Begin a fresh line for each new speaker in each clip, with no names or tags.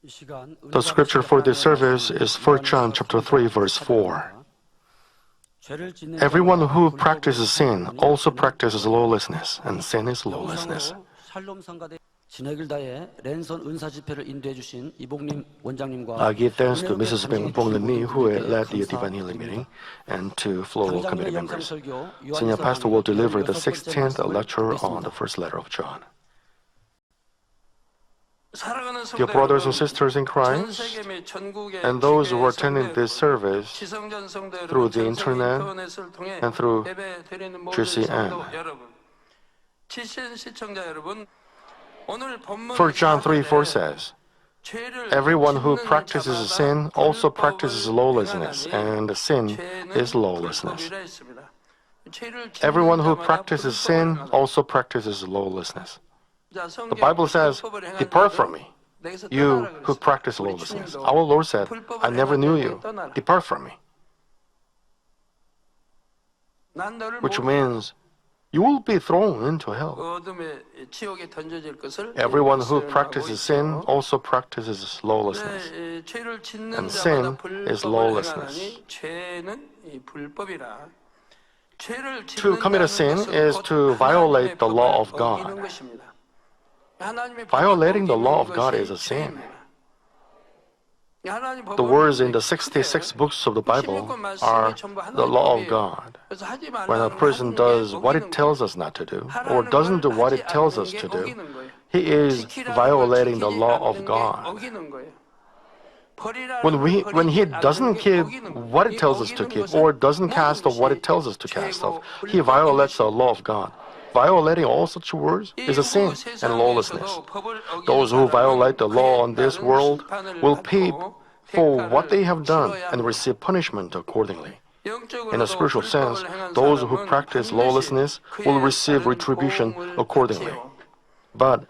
The scripture for this service is 1 John chapter 3, verse 4. Everyone who practices sin also practices lawlessness, and sin is lawlessness. I give thanks to Mrs. Bong Lee, who led the Divine Healing meeting, and to Flow Committee members. Senior Pastor will deliver the 16th lecture on the first letter of John. Dear brothers and sisters in Christ, and those who are attending this service through the internet and through GCN. 1 John 3:4 says, everyone who practices sin also practices lawlessness, and sin is lawlessness. Everyone who practices sin also practices lawlessness. The Bible says, depart from me, you who practice lawlessness. Our Lord said, I never knew you. Depart from me. Which means you will be thrown into hell. Everyone who practices sin also practices lawlessness. And sin is lawlessness. To commit a sin is to violate the law of God. Violating the law of God is a sin. The words in the 66 books of the Bible are the law of God. When a person does what it tells us not to do, or doesn't do what it tells us to do, he is violating the law of God. When he doesn't keep what it tells us to keep, or doesn't cast off what it tells us to cast off, he violates the law of God. Violating all such words is a sin and lawlessness. Those who violate the law in this world will pay for what they have done and receive punishment accordingly. In a spiritual sense, those who practice lawlessness will receive retribution accordingly. But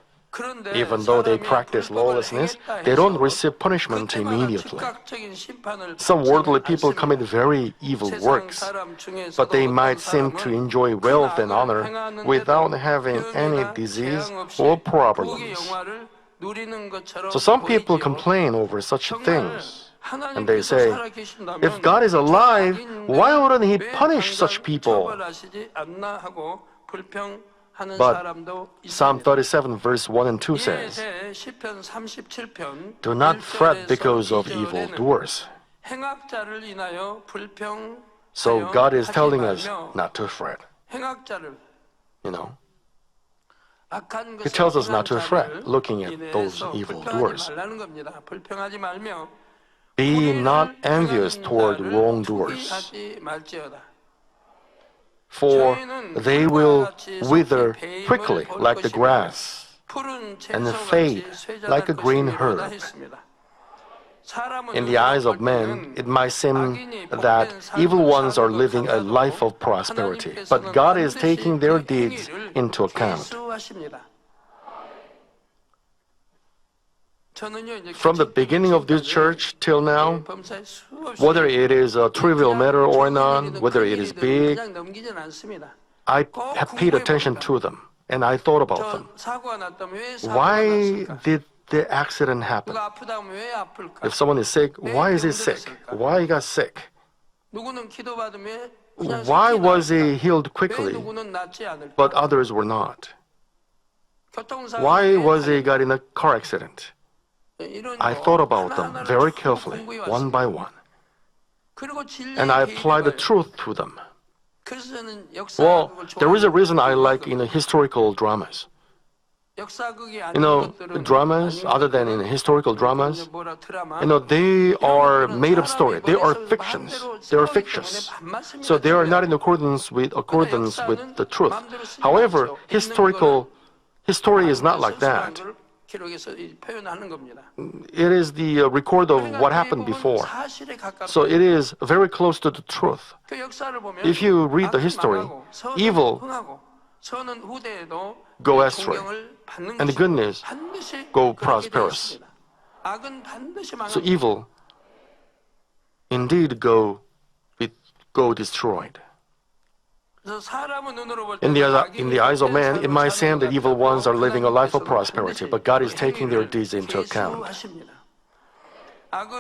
even though they practice lawlessness, they don't receive punishment immediately. Some worldly people commit very evil works, but they might seem to enjoy wealth and honor without having any disease or problems. So some people complain over such things, and they say, if God is alive, why wouldn't He punish such people? But Psalm 37 verse 1 and 2 says, do not fret because of evildoers. So God is telling us not to fret. You know, He tells us not to fret looking at those evildoers. Be not envious toward wrongdoers, for they will wither quickly like the grass and fade like a green herb. In the eyes of men, it might seem that evil ones are living a life of prosperity, but God is taking their deeds into account. From the beginning of this church till now, whether it is a trivial matter or not, whether it is big, I have paid attention to them and I thought about them. Why did the accident happen? If someone is sick, why is he sick? Why he got sick? Why was he healed quickly, but others were not? Why was he got in a car accident? I thought about them very carefully, one by one, and I applied the truth to them. Well, there is a reason I like historical dramas. Dramas, other than in historical dramas, they are made up story. They are fictions. They are fictitious. So they are not in accordance with the truth. However, history is not like that. It is the record of what happened before. So it is very close to the truth. If you read the history, evil go astray, and the goodness go prosperous. So evil indeed go destroyed. In the eyes of man, it might seem that evil ones are living a life of prosperity, but God is taking their deeds into account.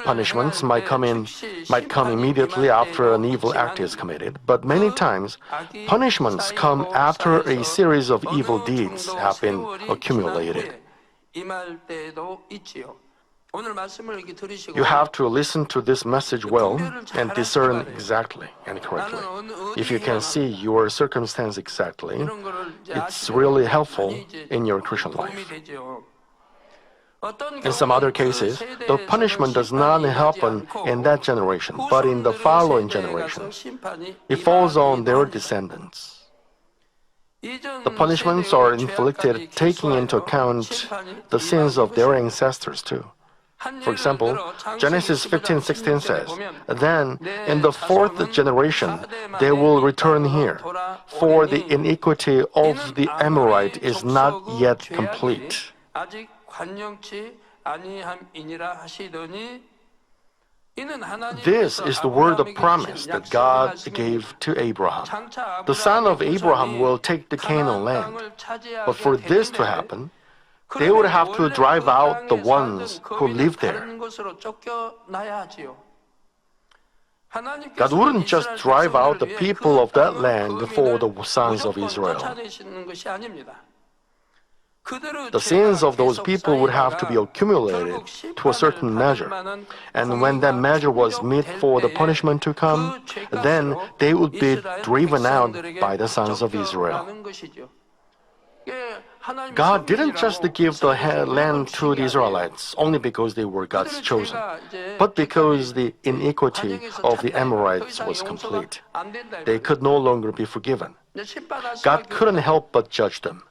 Punishments might come immediately after an evil act is committed, but many times punishments come after a series of evil deeds have been accumulated. You have to listen to this message well and discern exactly and correctly. If you can see your circumstance exactly, it's really helpful in your Christian life. In some other cases, the punishment does not happen in that generation, but in the following generations. It falls on their descendants. The punishments are inflicted taking into account the sins of their ancestors too. For example, Genesis 15:16 says, "Then in the fourth generation they will return here, for the iniquity of the Amorite is not yet complete." This is the word of promise that God gave to Abraham. The son of Abraham will take the Canaan land. But for this to happen, they would have to drive out the ones who live there. God wouldn't just drive out the people of that land for the sons of Israel. The sins of those people would have to be accumulated to a certain measure. And when that measure was met for the punishment to come, then they would be driven out by the sons of Israel. God didn't just give the land to the Israelites only because they were God's chosen, but because the iniquity of the Amorites was complete. They could no longer be forgiven. God couldn't help but judge them.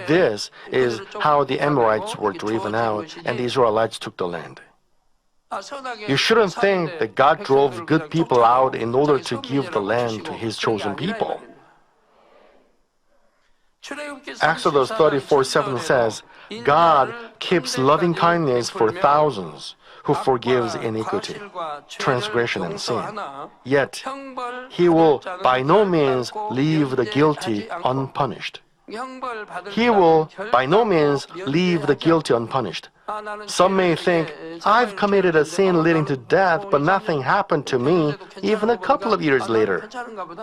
This is how the Amorites were driven out and the Israelites took the land. You shouldn't think that God drove good people out in order to give the land to His chosen people. Exodus 34:7 says, "God keeps loving kindness for thousands, who forgives iniquity, transgression, and sin. Yet He will by no means leave the guilty unpunished." He will by no means leave the guilty unpunished. Some may think, "I've committed a sin leading to death, but nothing happened to me even a couple of years later."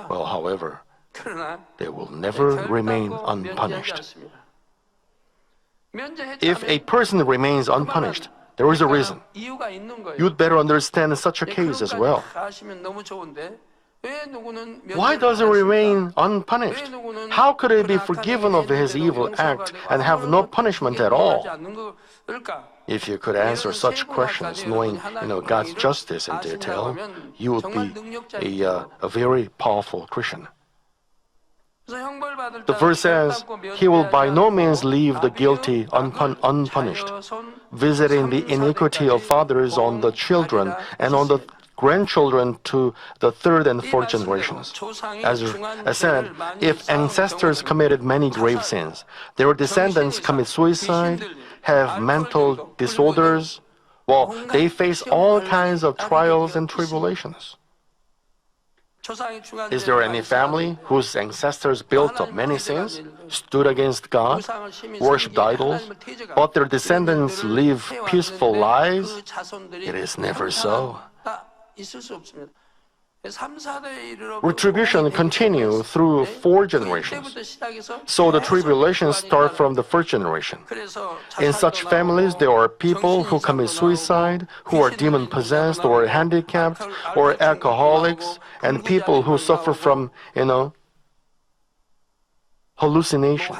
Well, however, they will never remain unpunished. If a person remains unpunished, there is a reason. You'd better understand such a case as well. Why does he remain unpunished? How could he be forgiven of his evil act and have no punishment at all? If you could answer such questions knowing God's justice in detail, you would be a very powerful Christian. The verse says, "He will by no means leave the guilty unpunished, visiting the iniquity of fathers on the children and on the grandchildren to the third and fourth generations." As I said, if ancestors committed many grave sins, their descendants commit suicide, have mental disorders, well, they face all kinds of trials and tribulations. Is there any family whose ancestors built up many sins, stood against God, worshipped idols, but their descendants live peaceful lives? It is never so. Retribution continues through 4 generations. So the tribulations start from the first generation. In such families, there are people who commit suicide, who are demon-possessed or handicapped or alcoholics, and people who suffer from, hallucination.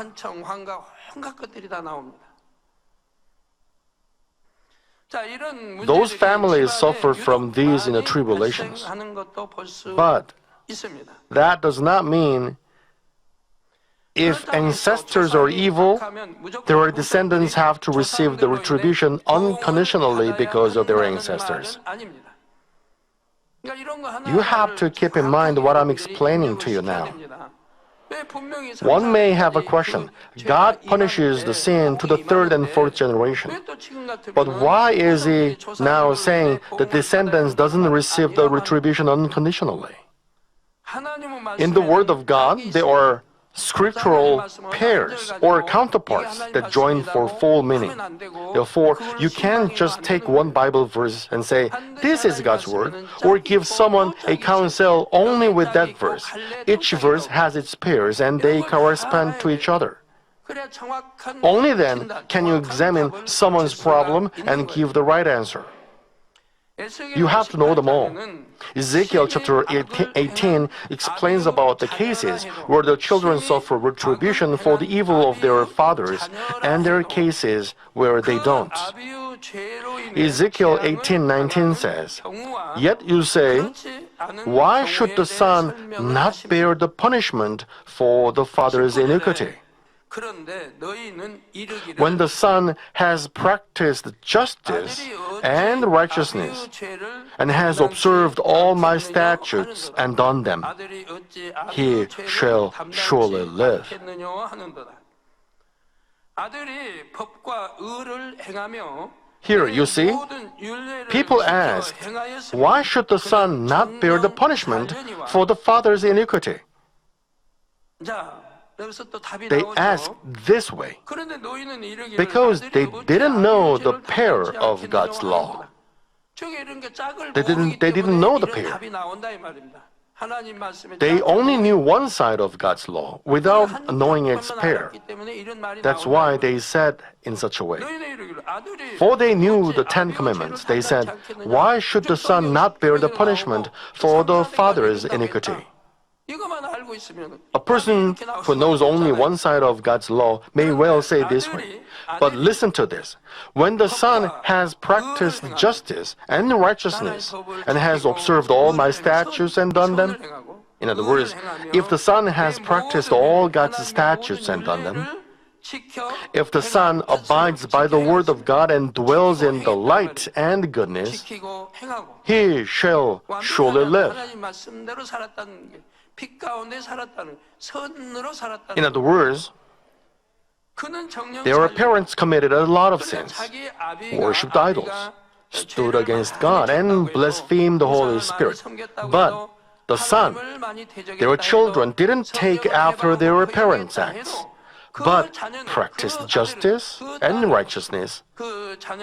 Those families suffer from these tribulations. But that does not mean if ancestors are evil, their descendants have to receive the retribution unconditionally because of their ancestors. You have to keep in mind what I'm explaining to you now. One may have a question. God punishes the sin to the third and fourth generation. But why is He now saying the descendants doesn't receive the retribution unconditionally? In the Word of God, there are scriptural pairs or counterparts that join for full meaning. Therefore, you can't just take one Bible verse and say, this is God's word, or give someone a counsel only with that verse. Each verse has its pairs and they correspond to each other. Only then can you examine someone's problem and give the right answer. You have to know them all. Ezekiel chapter 18 explains about the cases where the children suffer retribution for the evil of their fathers and their cases where they don't. Ezekiel 18:19 says, "Yet you say, why should the son not bear the punishment for the father's iniquity? When the son has practiced justice and righteousness and has observed all my statutes and done them, he shall surely live." Here you see, people ask, why should the son not bear the punishment for the father's iniquity? They ask this way because they didn't know the pair of God's law. They didn't know the pair. They only knew one side of God's law without knowing its pair. That's why they said in such a way. For they knew the Ten Commandments, they said, why should the son not bear the punishment for the father's iniquity? A person who knows only one side of God's law may well say this way. But listen to this. When the son has practiced justice and righteousness and has observed all my statutes and done them, in other words, if the son has practiced all God's statutes and done them, if the son abides by the word of God and dwells in the light and goodness, he shall surely live. In other words, their parents committed a lot of sins, worshipped idols, stood against God, and blasphemed the Holy Spirit. But the son, their children, didn't take after their parents' acts, but practiced justice and righteousness,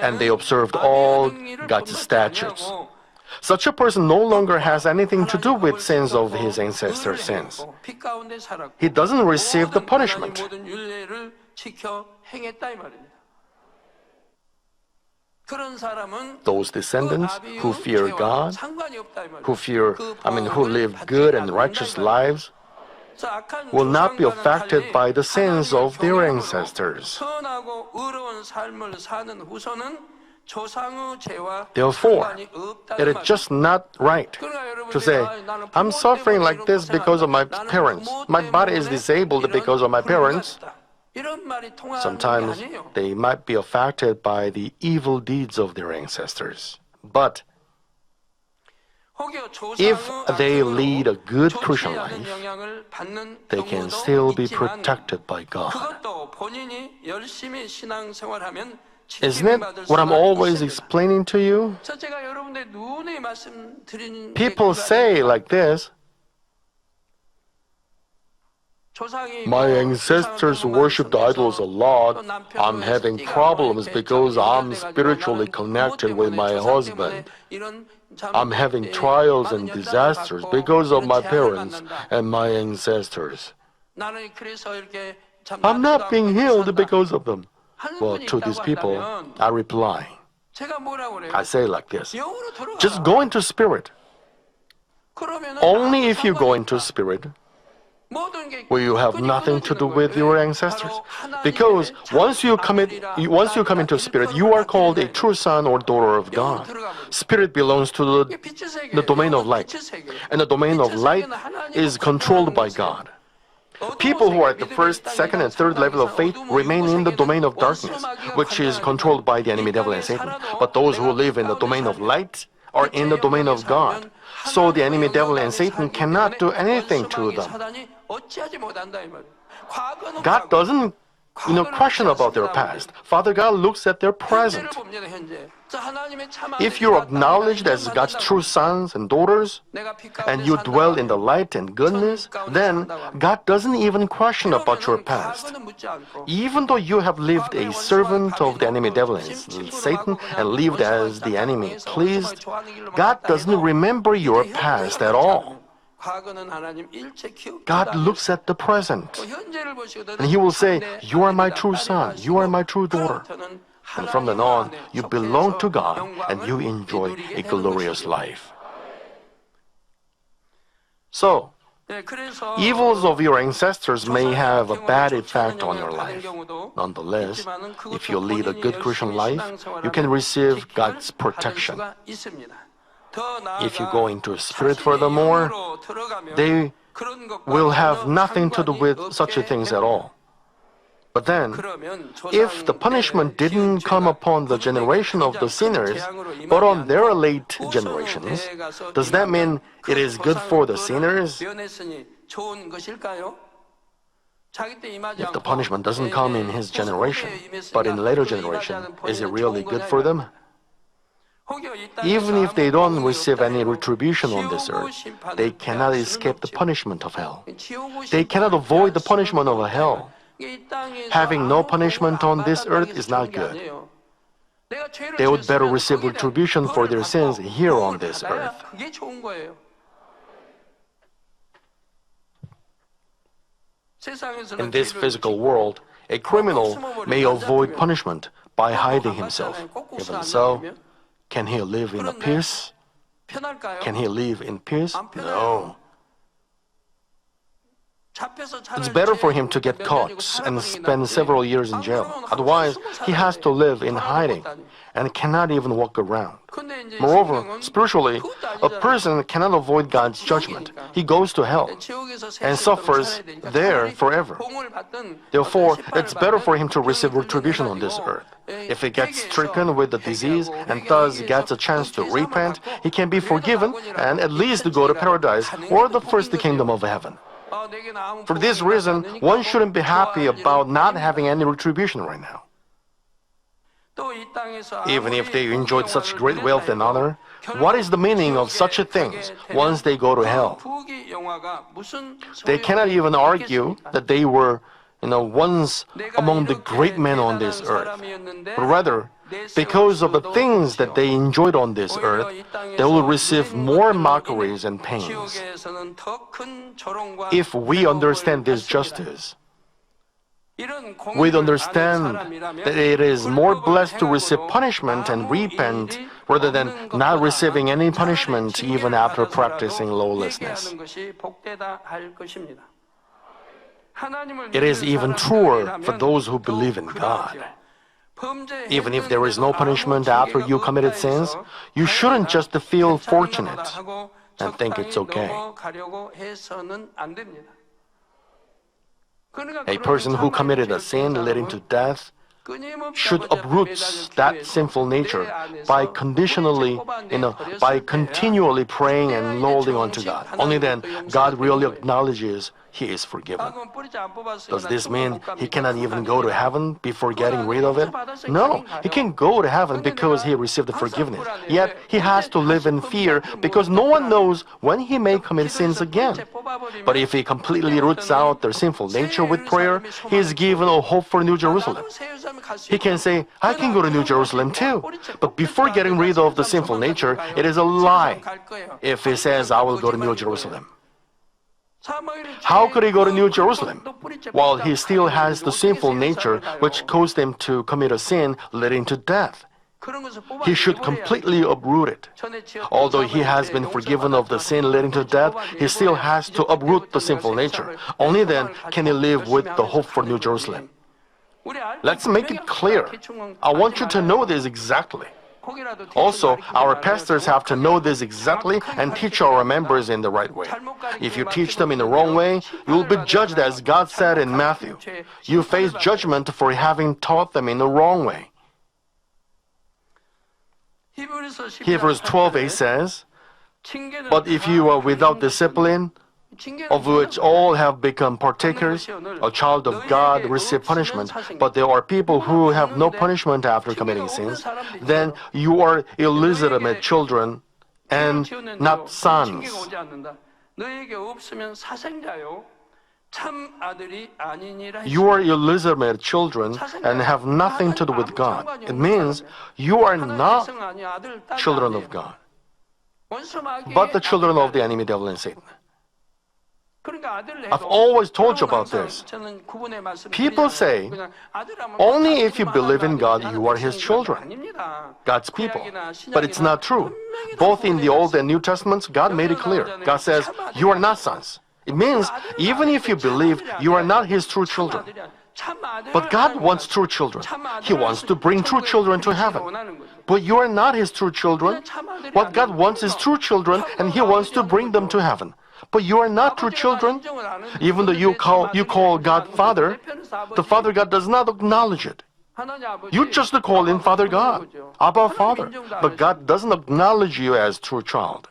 and they observed all God's statutes. Such a person no longer has anything to do with sins of his ancestors' sins. He doesn't receive the punishment. Those descendants who fear God, who live good and righteous lives, will not be affected by the sins of their ancestors. Therefore, it is just not right to say, I'm suffering like this because of my parents. My body is disabled because of my parents. Sometimes they might be affected by the evil deeds of their ancestors. But if they lead a good Christian life, they can still be protected by God. Isn't it what I'm always explaining to you? People say like this, my ancestors worshipped idols a lot. I'm having problems because I'm spiritually connected with my husband. I'm having trials and disasters because of my parents and my ancestors. I'm not being healed because of them. Well, to these people, I reply, I say like this, just go into spirit. Only if you go into spirit will you have nothing to do with your ancestors. Because once you come into spirit, you are called a true son or daughter of God. Spirit belongs to the domain of light. And the domain of light is controlled by God. People who are at the first, second, and third level of faith remain in the domain of darkness, which is controlled by the enemy devil and Satan. But those who live in the domain of light are in the domain of God. So the enemy devil and Satan cannot do anything to them. God doesn't question about their past. Father God looks at their present. If you're acknowledged as God's true sons and daughters, and you dwell in the light and goodness, then God doesn't even question about your past. Even though you have lived a servant of the enemy devil, Satan, and lived as the enemy pleased, God doesn't remember your past at all. God looks at the present, and He will say, "You are my true son, you are my true daughter." And from then on, you belong to God, and you enjoy a glorious life. So, evils of your ancestors may have a bad effect on your life. Nonetheless, if you lead a good Christian life, you can receive God's protection. If you go into spirit furthermore, they will have nothing to do with such things at all. But then, if the punishment didn't come upon the generation of the sinners, but on their late generations, does that mean it is good for the sinners? If the punishment doesn't come in his generation, but in the later generation, is it really good for them? Even if they don't receive any retribution on this earth, they cannot escape the punishment of hell. They cannot avoid the punishment of hell. Having no punishment on this earth is not good. They would better receive retribution for their sins here on this earth. In this physical world, a criminal may avoid punishment by hiding himself. Even so, can he live in peace? Can he live in peace? No. It's better for him to get caught and spend several years in jail. Otherwise, he has to live in hiding and cannot even walk around. Moreover, spiritually, a person cannot avoid God's judgment. He goes to hell and suffers there forever. Therefore, it's better for him to receive retribution on this earth. If he gets stricken with the disease and thus gets a chance to repent, he can be forgiven and at least go to paradise or the first kingdom of heaven. For this reason, one shouldn't be happy about not having any retribution right now. Even if they enjoyed such great wealth and honor, what is the meaning of such things once they go to hell? They cannot even argue that they were once among the great men on this earth. But rather, because of the things that they enjoyed on this earth, they will receive more mockeries and pains. If we understand this justice, we'd understand that it is more blessed to receive punishment and repent rather than not receiving any punishment even after practicing lawlessness. It is even truer for those who believe in God. Even if there is no punishment after you committed sins, you shouldn't just feel fortunate and think it's okay. A person who committed a sin leading to death should uproot that sinful nature by continually praying and holding on to God. Only then God really acknowledges he is forgiven. Does this mean he cannot even go to heaven before getting rid of it? No, he can go to heaven because he received the forgiveness. Yet he has to live in fear because no one knows when he may commit sins again. But if he completely roots out their sinful nature with prayer, he is given a hope for New Jerusalem. He can say, I can go to New Jerusalem too. But before getting rid of the sinful nature, it is a lie if he says, I will go to New Jerusalem. How could he go to New Jerusalem while he still has the sinful nature which caused him to commit a sin leading to death? He should completely uproot it. Although he has been forgiven of the sin leading to death, he still has to uproot the sinful nature. Only then can he live with the hope for New Jerusalem. Let's make it clear. I want you to know this exactly. Also, our pastors have to know this exactly and teach our members in the right way. If you teach them in the wrong way, you will be judged as God said in Matthew. You face judgment for having taught them in the wrong way. Hebrews 12:8 says, But if you are without discipline, of which all have become partakers, a child of God receive punishment, but there are people who have no punishment after committing sins, then you are illegitimate children and not sons. You are illegitimate children and have nothing to do with God. It means you are not children of God, but the children of the enemy devil and Satan. I've always told you about this. People say, only if you believe in God, you are His children, God's people. But it's not true. Both in the Old and New Testaments, God made it clear. God says, you are not sons. It means, even if you believe, you are not His true children. But God wants true children. He wants to bring true children to heaven. But you are not His true children. What God wants is true children, and He wants to bring them to heaven. But you are not true children. Even though you call God Father, the Father God does not acknowledge it. You just call in Father God, Abba Father, but God doesn't acknowledge you as true child.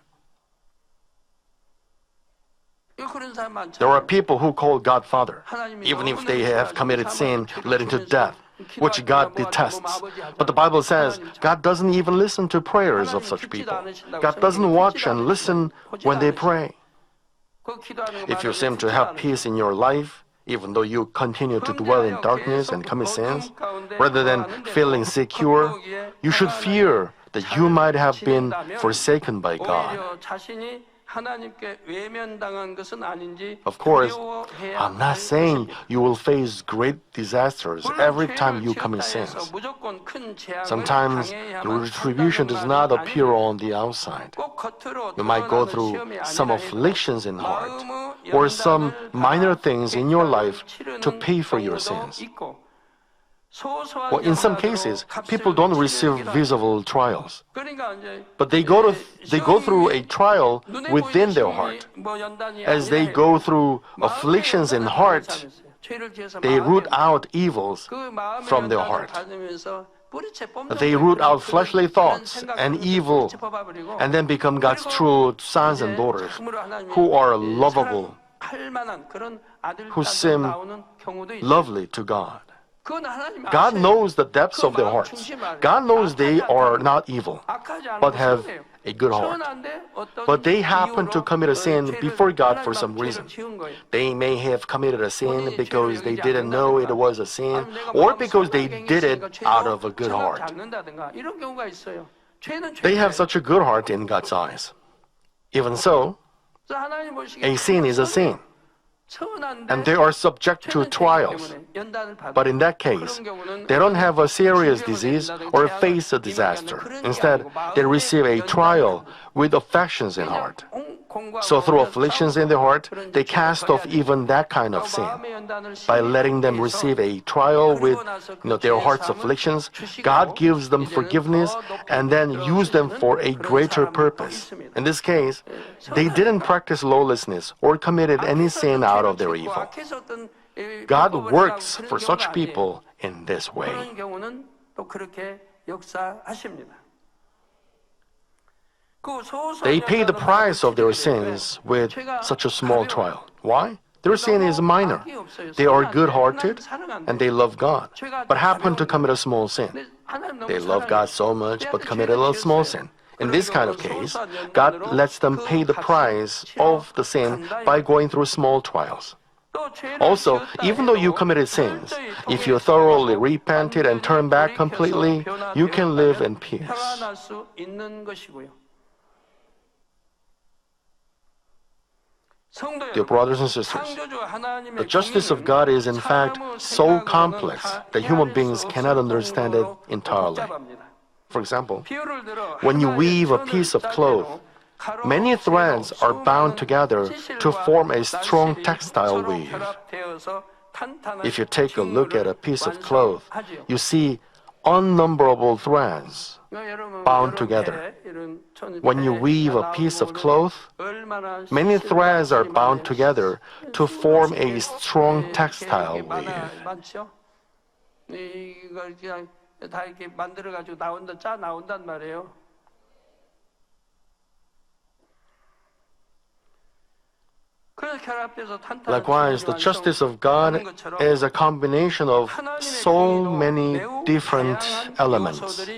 There are people who call God Father, even if they have committed sin leading to death, which God detests. But the Bible says God doesn't even listen to prayers of such people. God doesn't watch and listen when they pray. If you seem to have peace in your life, even though you continue to dwell in darkness and commit sins, rather than feeling secure, you should fear that you might have been forsaken by God. Of course, I'm not saying you will face great disasters every time you commit sins. Sometimes the retribution does not appear on the outside. You might go through some afflictions in heart or some minor things in your life to pay for your sins. Well, in some cases, people don't receive visible trials, but they go through a trial within their heart. As they go through afflictions in heart, they root out evils from their heart. They root out fleshly thoughts and evil, and then become God's true sons and daughters, who are lovable, who seem lovely to God. God knows the depths of their hearts. God knows they are not evil, but have a good heart. But they happen to commit a sin before God for some reason. They may have committed a sin because they didn't know it was a sin, or because they did it out of a good heart. They have such a good heart in God's eyes. Even so, a sin is a sin, and they are subject to trials. But in that case, they don't have a serious disease or face a disaster. Instead, they receive a trial with affections in heart. So through afflictions in their heart, they cast off even that kind of sin. By letting them receive a trial with their heart's afflictions, God gives them forgiveness and then use them for a greater purpose. In this case, they didn't practice lawlessness or committed any sin out of their evil. God works for such people in this way. They pay the price of their sins with such a small trial. Why? Their sin is minor. They are good-hearted and they love God, but happen to commit a small sin. They love God so much but commit a little small sin. In this kind of case, God lets them pay the price of the sin by going through small trials. Also, even though you committed sins, if you thoroughly repented and turned back completely, you can live in peace. Dear brothers and sisters, the justice of God is in fact so complex that human beings cannot understand it entirely. For example, when you weave a piece of cloth, many threads are bound together to form a strong textile weave. If you take a look at a piece of cloth, you see unnumberable threads bound together. When you weave a piece of cloth, many threads are bound together to form a strong textile weave. Likewise, the justice of God is a combination of so many different elements.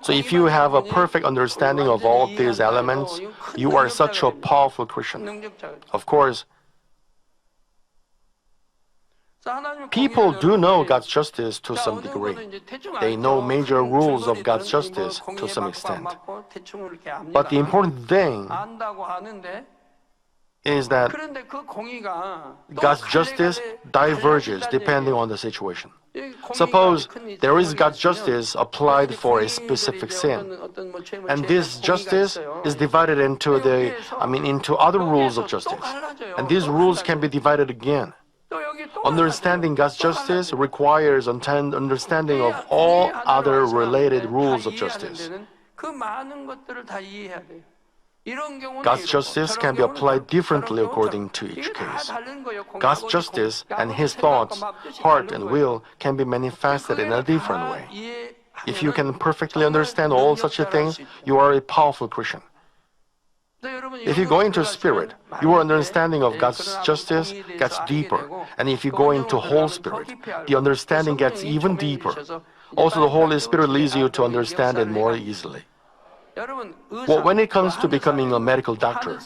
So if you have a perfect understanding of all these elements, you are such a powerful Christian. Of course, people do know God's justice to some degree. They know major rules of God's justice to some extent. But the important thing is that God's justice diverges depending on the situation. Suppose there is God's justice applied for a specific sin, and this justice is divided into other rules of justice, and these rules can be divided again. Understanding God's justice requires understanding of all other related rules of justice. God's justice can be applied differently according to each case. God's justice and His thoughts, heart, and will can be manifested in a different way. If you can perfectly understand all such things, you are a powerful Christian. If you go into spirit, your understanding of God's justice gets deeper. And if you go into whole spirit, the understanding gets even deeper. Also, the Holy Spirit leads you to understand it more easily. Well, when it comes to becoming a medical doctor,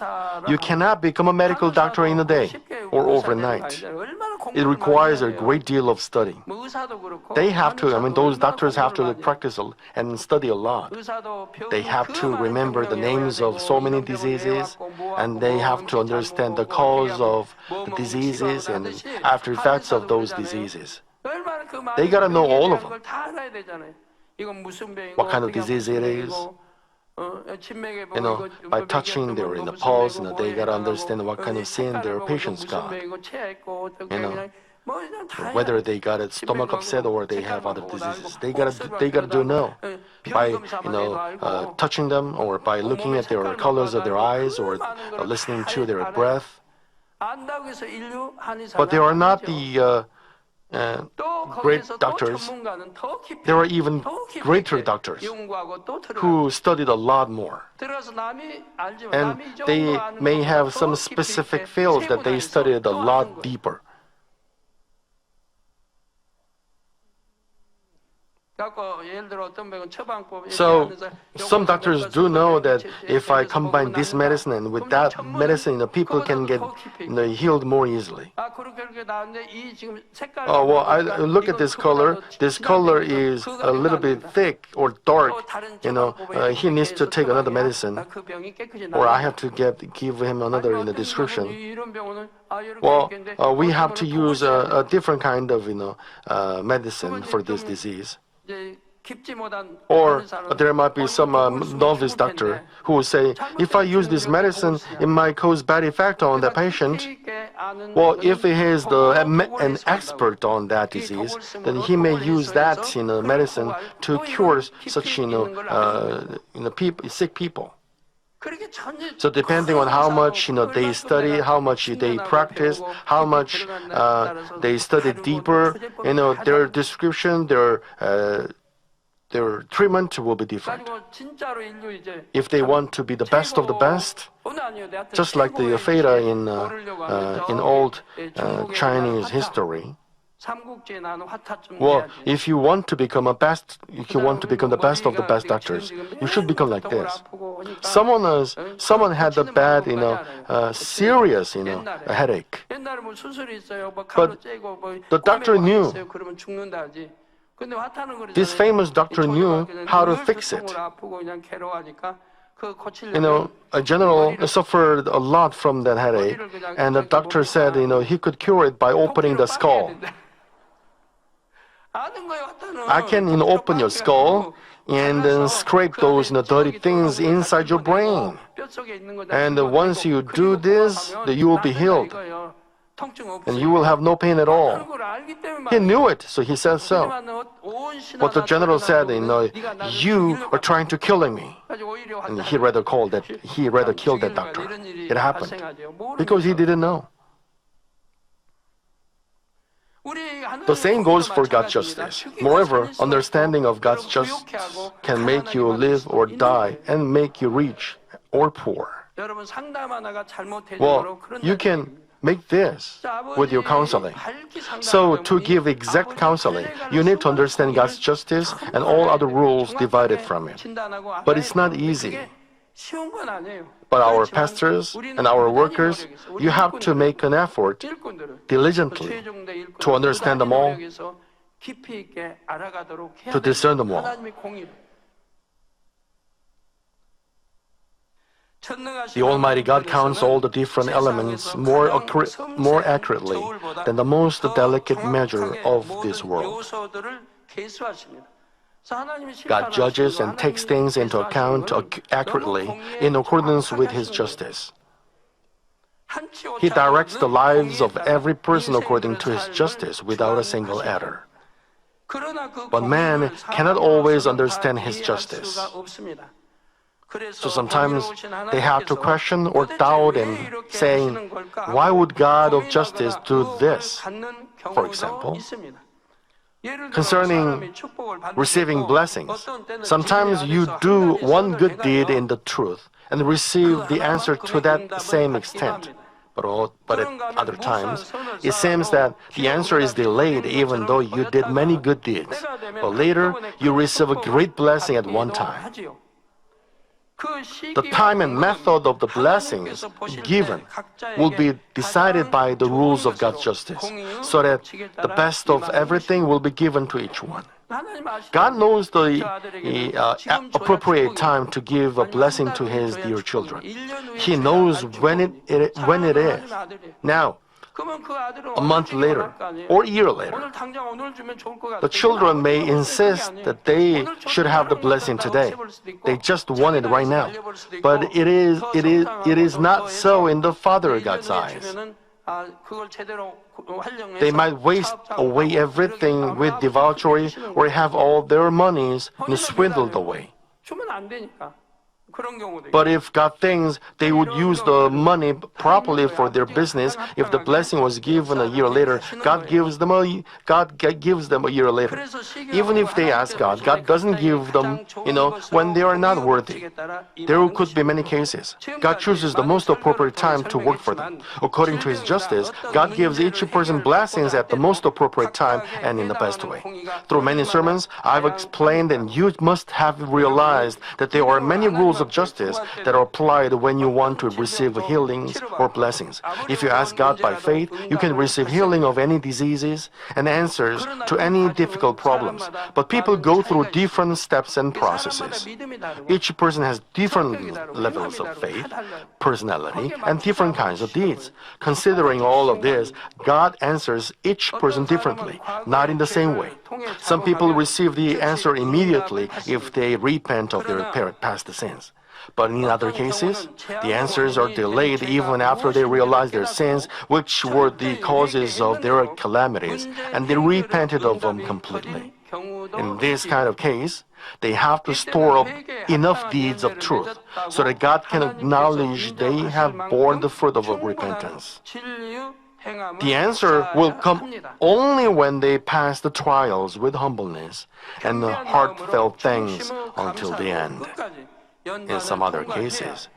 you cannot become a medical doctor in a day or overnight. It requires a great deal of studying. Those doctors have to practice and study a lot. They have to remember the names of so many diseases, and they have to understand the cause of the diseases and after effects of those diseases. They gotta know all of them. What kind of disease it is. By touching their pulse, they gotta understand what kind of sin their patients got. Whether they got a stomach upset or they have other diseases, they gotta know by touching them or by looking at their colors of their eyes or listening to their breath. But they are not the great doctors. There are even greater doctors who studied a lot more. And they may have some specific fields that they studied a lot deeper. So, some doctors do know that if I combine this medicine and with that medicine, people can get healed more easily. I look at this color. This color is a little bit thick or dark. He needs to take another medicine, or I have to give him another in the description. We have to use a different kind of medicine for this disease. Or there might be some novice doctor who will say, if I use this medicine, it might cause bad effect on the patient. Well, if he is an expert on that disease, then he may use that medicine to cure such sick people. So depending on how much they study, how much they practice, how much they study deeper, their description, their treatment will be different. If they want to be the best of the best, just like the Veda in old Chinese history. Well, if you want to become the best of the best doctors, you should become like this. Someone had a bad, serious, headache. But the doctor knew. This famous doctor knew how to fix it. A general suffered a lot from that headache, and the doctor said, he could cure it by opening the skull. I can open your skull and then scrape those dirty things inside your brain. And once you do this, you will be healed. And you will have no pain at all. He knew it, so he said so. But the general said, you are trying to kill me. And he rather killed that doctor. It happened because he didn't know. The same goes for God's justice. Moreover, understanding of God's justice can make you live or die and make you rich or poor.
여러분 상담 하나가 잘못된
Well,
거로 그런
you can make this with your counseling. So, to give exact counseling, you need to understand God's justice and all other rules divided from it. But it's not easy.
쉬운 건 아니에요.
But our
그렇지만
pastors
우리는
and our
부단히
workers,
노력해서 우리
you have to
일꾼들은,
make an effort
일꾼들은
diligently
최종대 일꾼들은
to understand them all,
부단히 노력해서 깊이 있게 알아가도록 해야
to discern them
됩니다.
all.
하나님의 공의를.
The Almighty God counts all the different elements more accurately than the most delicate measure of this world. God judges and takes things into account accurately in accordance with His justice. He directs the lives of every person according to His justice without a single error. But man cannot always understand His justice. So sometimes they have to question or doubt and saying, why would God of justice do this? For example, concerning receiving blessings, sometimes you do one good deed in the truth and receive the answer to that same extent. But at other times, it seems that the answer is delayed even though you did many good deeds. But later, you receive a great blessing at one time. The time and method of the blessings given will be decided by the rules of God's justice, so that the best of everything will be given to each one. God knows the appropriate time to give a blessing to His dear children. He knows when it is. Now, a month later or a year later, the children may insist that they should have the blessing today. They just want it right now. But it is not so in the Father God's eyes. They might waste away everything with debauchery or have all their monies swindled away. But if God thinks they would use the money properly for their business, if the blessing was given a year later, God gives them a year later. Even if they ask God, God doesn't give them, when they are not worthy. There could be many cases. God chooses the most appropriate time to work for them. According to His justice, God gives each person blessings at the most appropriate time and in the best way. Through many sermons, I've explained, and you must have realized that there are many rules of justice that are applied when you want to receive healings or blessings. If you ask God by faith, you can receive healing of any diseases and answers to any difficult problems. But people go through different steps and processes. Each person has different levels of faith, personality, and different kinds of deeds. Considering all of this, God answers each person differently, not in the same way. Some people receive the answer immediately if they repent of their past sins. But in other cases, the answers are delayed even after they realize their sins, which were the causes of their calamities, and they repented of them completely. In this kind of case, they have to store up enough deeds of truth so that God can acknowledge they have borne the fruit of repentance. The answer will come only when they pass the trials with humbleness and heartfelt thanks until the end. In some other cases,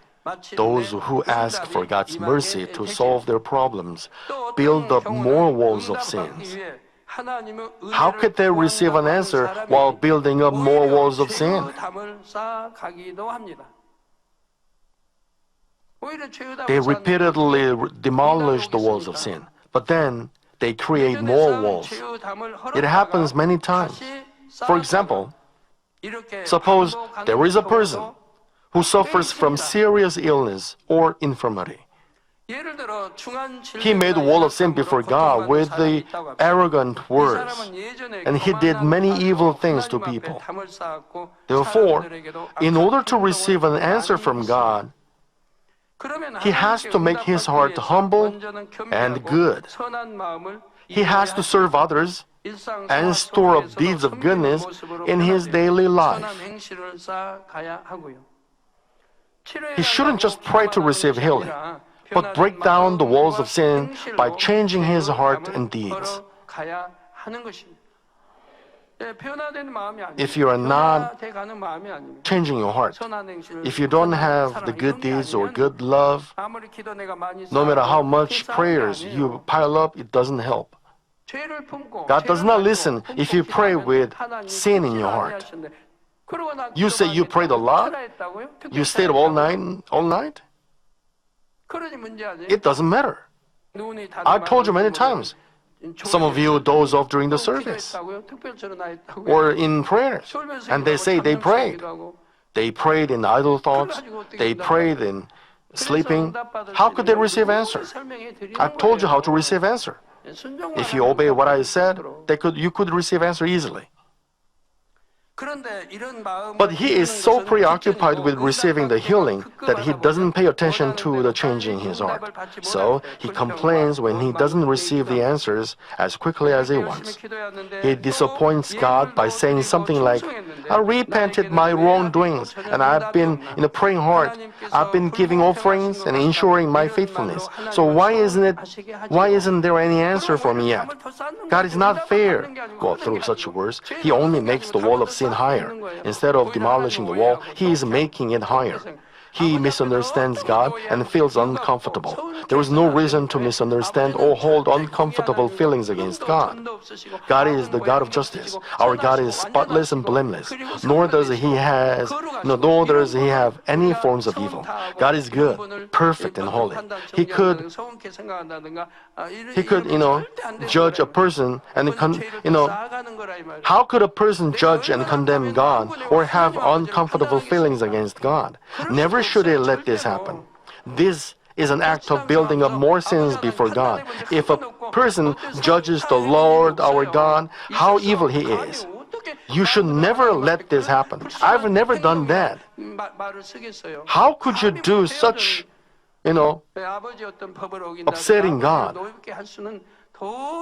those who ask for God's mercy to solve their problems build up more walls of sins. How could they receive an answer while building up more walls of sin? They repeatedly demolish the walls of sin, but then they create more walls. It happens many times. For example, suppose there is a person who suffers from serious illness or infirmity. He made a wall of sin before God with the arrogant words, and he did many evil things to people. Therefore, in order to receive an answer from God, he has to make his heart humble and good. He has to serve others and store up deeds of goodness in his daily life. He shouldn't just pray to receive healing, but break down the walls of sin by changing his heart and deeds.
변화된 마음이 아니에요.
if you are not
변화돼가는 마음이 아닙니다.
changing your heart,
선한 행실을
if you don't have the
사랑,
good
이런 게
deeds or
아니면
good love,
아무리 기도 내가 많이
no matter how
쌓아도
much
그게
prayers
싸움이
you
아니에요.
pile up, it doesn't help.
죄를 품고
God does
죄를
not
가지고
listen
품고
if you pray
기도하면
with
하나님이
sin in your
듣지
heart.
아니하시는데, 그러고 나
You say you prayed a lot?
했다고요?
You stayed all night?
그러니 문제 아니에요.
It doesn't matter.
눈이
I told you many times. Some of you doze off during the service or in prayers, and they say they prayed. They prayed in idle thoughts. They prayed in sleeping. How could they receive answer? I've told you how to receive answer. If you obey what I said, you could receive answer easily. But he is so preoccupied with receiving the healing that he doesn't pay attention to the change in his heart. So he complains when he doesn't receive the answers as quickly as he wants. He disappoints God by saying something like, I repented my wrongdoings and I've been in a praying heart. I've been giving offerings and ensuring my faithfulness. So why isn't there any answer for me yet? God is not fair. Go through such words. He only makes the wall of sin higher. Instead of demolishing the wall, he is making it higher. He misunderstands God and feels uncomfortable. There is no reason to misunderstand or hold uncomfortable feelings against God. God is the God of justice. Our God is spotless and blameless. Nor does he have any forms of evil. God is good, perfect, and holy. He could, judge a person and how could a person judge and condemn God or have uncomfortable feelings against God? Never should he let this happen. This is an act of building up more sins before God. If a person judges the Lord our God, how evil he is, you should never let this happen. I've never done that. How could you do such, upsetting God?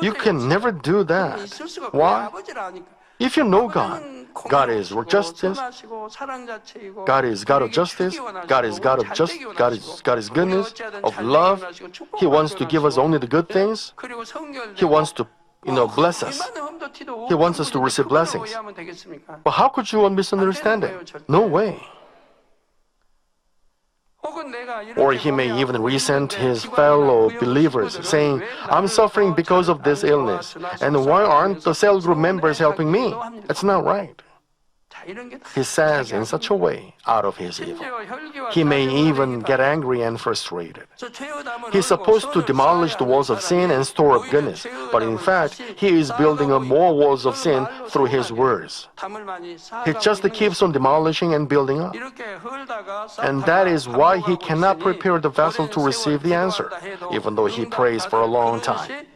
You can never do that. Why? If you know God, God is justice, God is God of justice, God is God of God is goodness, of love. He wants to give us only the good things. He wants to bless us. He wants us to receive blessings. But how could you misunderstand it? No way. Or he may even resent his fellow believers, saying, I'm suffering because of this illness, and why aren't the cell group members helping me? That's not right. He says in such a way out of his evil. He may even get angry and frustrated. He's supposed to demolish the walls of sin and store up goodness, but in fact, he is building up more walls of sin through his words. He just keeps on demolishing and building up. And that is why he cannot prepare the vessel to receive the answer, even though he prays for a long time.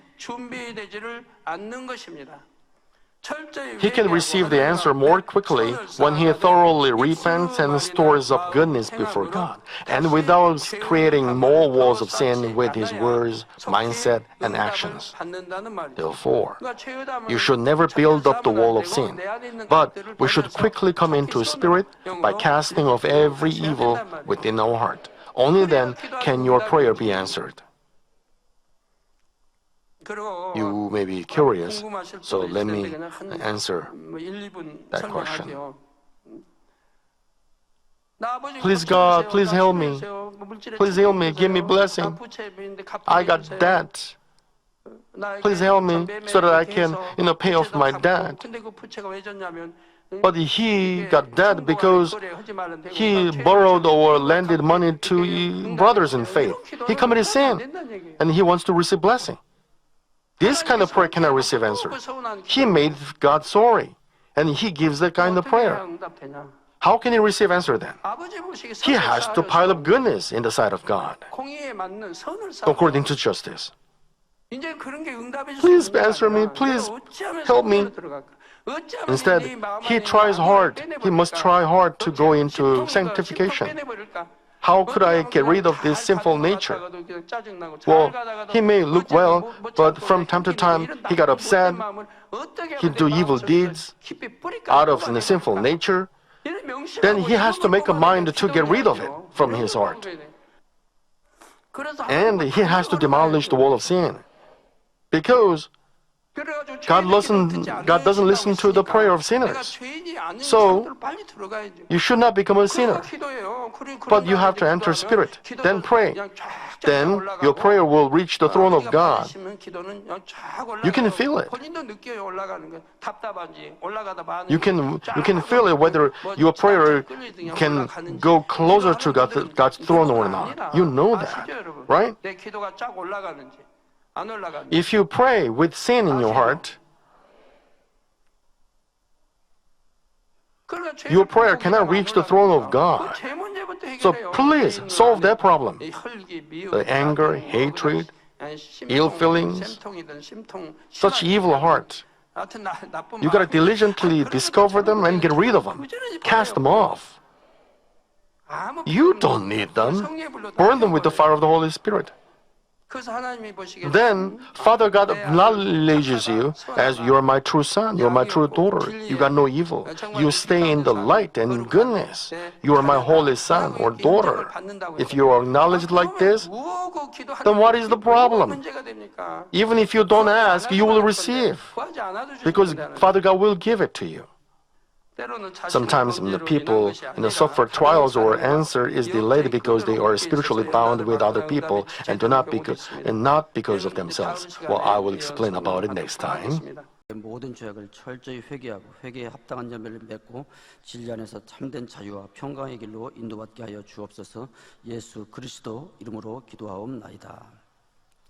He can receive the answer more quickly when he thoroughly repents and stores up goodness before God, and without creating more walls of sin with his words, mindset, and actions. Therefore, you should never build up the wall of sin, but we should quickly come into spirit by casting off every evil within our heart. Only then can your prayer be answered. You may be curious, so let me answer that question. Please God, please help me. Please help me, give me blessing. I got debt. Please help me so that I can, pay off my debt. But he got debt because he borrowed or lended money to brothers in faith. He committed sin, and he wants to receive blessing. This kind of prayer cannot receive answer. He made God sorry, and he gives that kind of prayer. How can he receive answer then? He has to pile up goodness in the sight of God, according to justice. Please answer me, please help me. Instead, he tries hard. He must try hard to go into sanctification. How could I get rid of this sinful nature? Well, he may look well, but from time to time he got upset. He'd do evil deeds out of the sinful nature. Then he has to make a mind to get rid of it from his heart. And he has to demolish the wall of sin. Because
그래가지고
God
죄인의 기도를 듣지 않는
God doesn't listen to the
신앙이
prayer of
있으니까 내가
sinners.
죄인이 아닌
So,
상태로 빨리 들어가야죠.
You should not become a sinner.
그래서 기도예요.
But you have to enter spirit. Then pray. Then your prayer will reach the throne of God. You can feel it.
본인도 느껴요. 올라가는 거. 답답한지 올라가다 마는
You can feel it whether your prayer can go closer to God's throne or not. You know that, right?
내 기도가 쫙 올라가는지 안 올라가는지.
If you pray with sin in your heart, your prayer cannot reach the throne of God. So please solve that problem. The anger, hatred, ill feelings, such evil heart. You gotta diligently discover them and get rid of them. Cast them off. You don't need them. Burn them with the fire of the Holy Spirit. Then Father God acknowledges you as you are my true son, you are my true daughter. You got no evil. You stay in the light and goodness. You are my holy son or daughter. If you are acknowledged like this, then what is the problem? Even if you don't ask, you will receive, because Father God will give it to you. Sometimes the people suffer trials or answer is delayed because they are spiritually bound with other people and not because of themselves. Well, I will explain about it next time.
모든 죄악을 철저히 회개하고 회개에 합당한 열매를 맺고 진리 안에서 참된 자유와 평강의 길로 인도받게 하여 주옵소서. 예수 그리스도 이름으로 기도하옵나이다.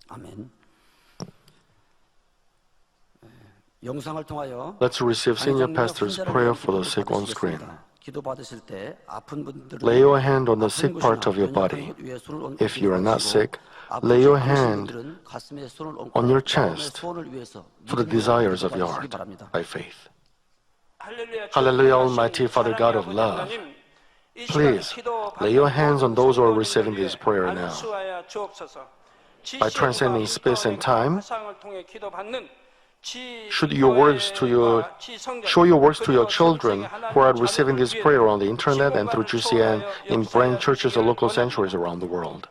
아멘. 영상을 통하여
Let's receive Senior Pastor's prayer for the sick on screen.
기도 받으실 때 아픈 분들은
Lay your hand on the sick part of your body. If you are not sick, lay your hand on your chest for the desires of your heart by faith. Hallelujah, Almighty Father God of love. Please lay your hands on those who are receiving this prayer now. By transcending space and time, show your works to your children who are receiving this prayer on the internet and through GCN in branch churches or local sanctuaries around the world.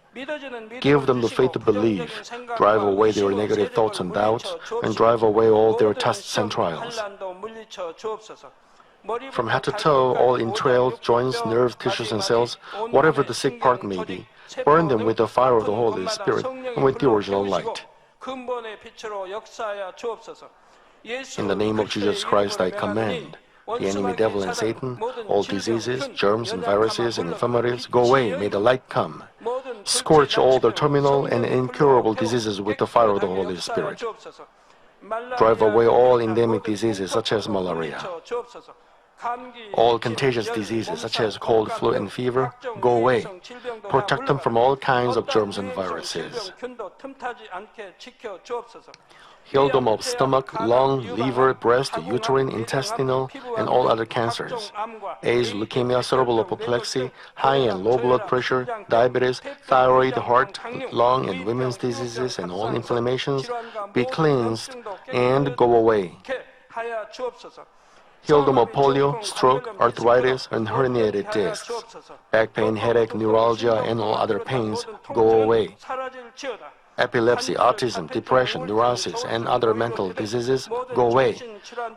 Give them the faith to believe, drive away their negative thoughts and doubts, and drive away all their tests and trials. From head to toe, all entrails, joints, nerves, tissues, and cells, whatever the sick part may be, burn them with the fire of the Holy Spirit and with the original light. In the name of Jesus Christ, I command the enemy devil and Satan, all diseases, germs and viruses and infirmities, go away, may the light come. Scorch all the terminal and incurable diseases with the fire of the Holy Spirit. Drive away all endemic diseases such as malaria. All contagious diseases such as cold, flu, and fever, go away. Protect them from all kinds of germs and viruses. Heal them of stomach, lung, liver, breast, uterine, intestinal, and all other cancers. AIDS, leukemia, cerebral apoplexy, high and low blood pressure, diabetes, thyroid, heart, lung, and women's diseases, and all inflammations be cleansed and go away. Heal them of polio, stroke, arthritis, and herniated discs. Back pain, headache, neuralgia, and all other pains go away. Epilepsy, autism, depression, neurosis, and other mental diseases go away.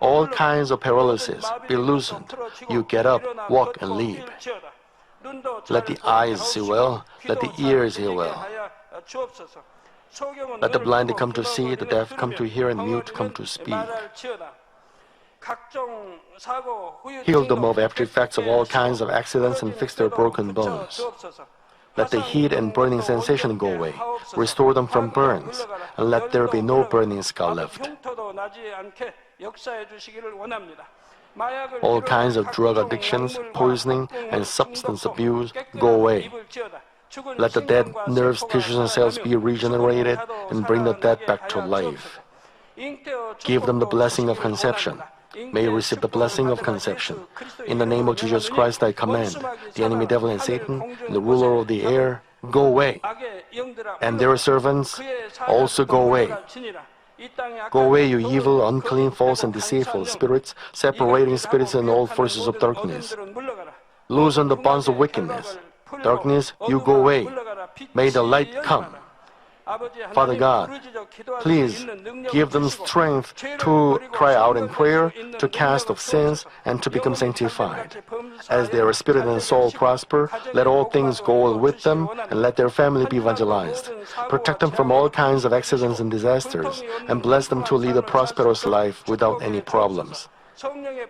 All kinds of paralysis be loosened. You get up, walk, and leap. Let the eyes see well. Let the ears hear well. Let the blind come to see, the deaf come to hear, and mute come to speak. Heal them of after effects of all kinds of accidents and fix their broken bones. Let the heat and burning sensation go away. Restore them from burns, and let there be no burning scar left. All kinds of drug addictions, poisoning, and substance abuse go away. Let the dead nerves, tissues, and cells be regenerated and bring the dead back to life. Give them the blessing of conception. May you receive the blessing of conception. In the name of Jesus Christ, I command the enemy devil and Satan, and the ruler of the air, go away. And their servants also go away. Go away, you evil, unclean, false, and deceitful spirits, separating spirits and all forces of darkness. Loosen the bonds of wickedness. Darkness, you go away. May the light come. Father God, please give them strength to cry out in prayer, to cast off sins, and to become sanctified. As their spirit and soul prosper, let all things go well with them, and let their family be evangelized. Protect them from all kinds of accidents and disasters, and bless them to lead a prosperous life without any problems.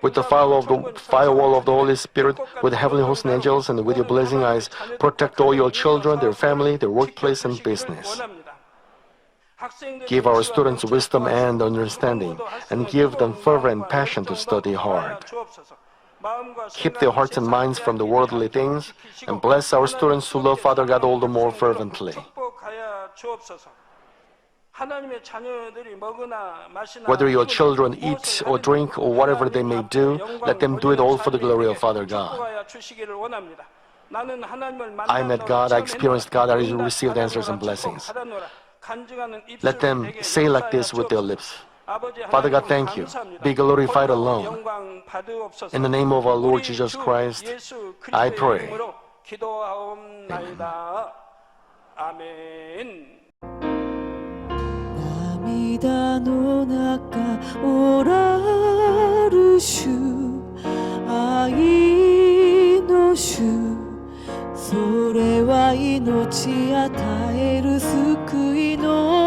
With the firewall of the Holy Spirit, with heavenly hosts and angels, and with your blazing eyes, protect all your children, their family, their workplace, and business. Give our students wisdom and understanding, and give them fervor and passion to study hard. Keep their hearts and minds from the worldly things, and bless our students who love Father God all the more fervently. Whether your children eat or drink or whatever they may do, let them do it all for the glory of Father God. I met God, I experienced God, I received answers and blessings. Let them say like this with their lips. Father God, thank you. Be glorified alone. In the name of our Lord Jesus Christ, I pray. Amen.
涙の中おらる主愛の主それは命与える救いの